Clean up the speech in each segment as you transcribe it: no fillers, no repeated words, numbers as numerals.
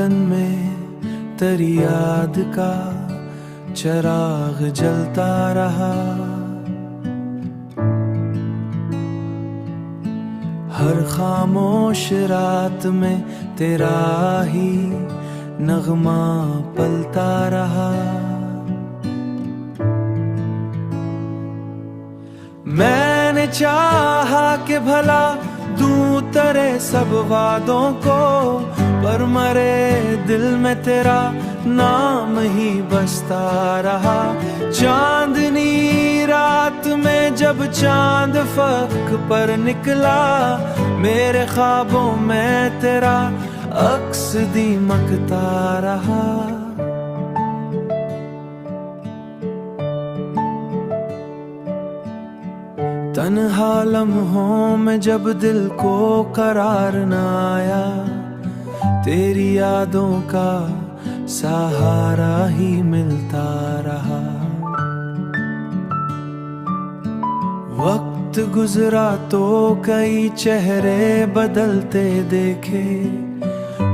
आंगन में तेरी याद का चिराग जलता रहा। हर खामोश रात में तेरा ही नगमा पलता रहा। मैंने चाहा कि भला दूं तेरे सब वादों को, पर मरे दिल में तेरा नाम ही बसता रहा। चांदनी रात में जब चांद फक पर निकला, मेरे ख्वाबों में तेरा अक्स दीमकता रहा। तन्हा लम्हों में जब दिल को करार न आया, तेरी यादों का सहारा ही मिलता रहा। वक्त गुजरा तो कई चेहरे बदलते देखे,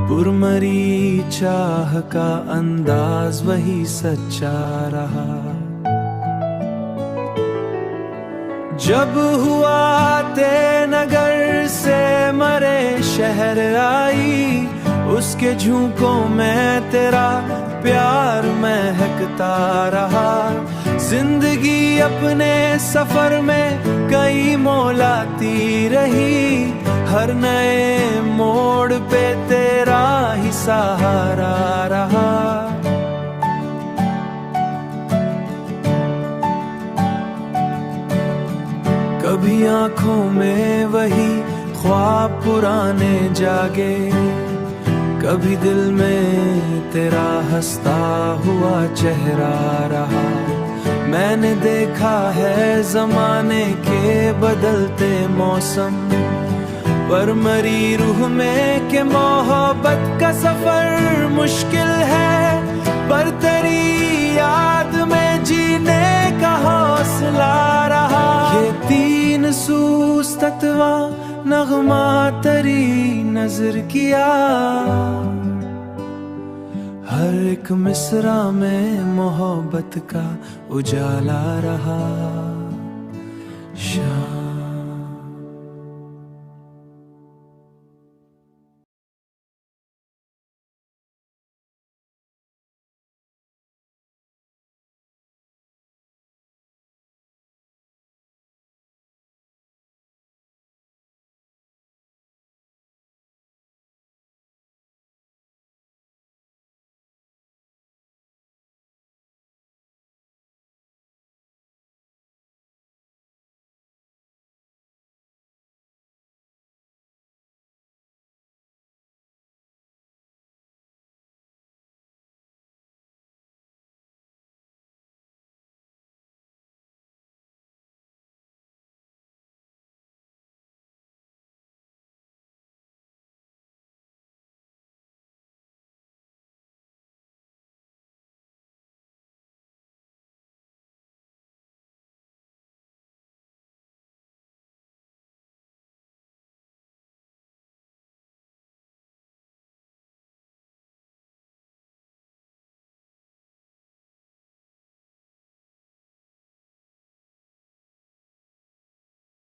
पुरमरी चाह का अंदाज वही सच्चा रहा। जब हुआ ते नगर से मरे शहर आई, उसके झोंकों में तेरा प्यार महकता रहा। जिंदगी अपने सफर में कई मोलाती रही, हर नए मोड़ पे तेरा ही सहारा रहा। कभी आंखों में वही ख्वाब पुराने जागे, कभी दिल में तेरा हंसता हुआ चेहरा रहा। मैंने देखा है जमाने के बदलते मौसम, पर मरी रूह में के मोहब्बत का सफर मुश्किल है, पर तेरी याद में जीने का हौसला रहा। ये तीन सूस तत्वा नगमा तेरी नजर किया, हर एक मिसरा में मोहब्बत का उजाला रहा।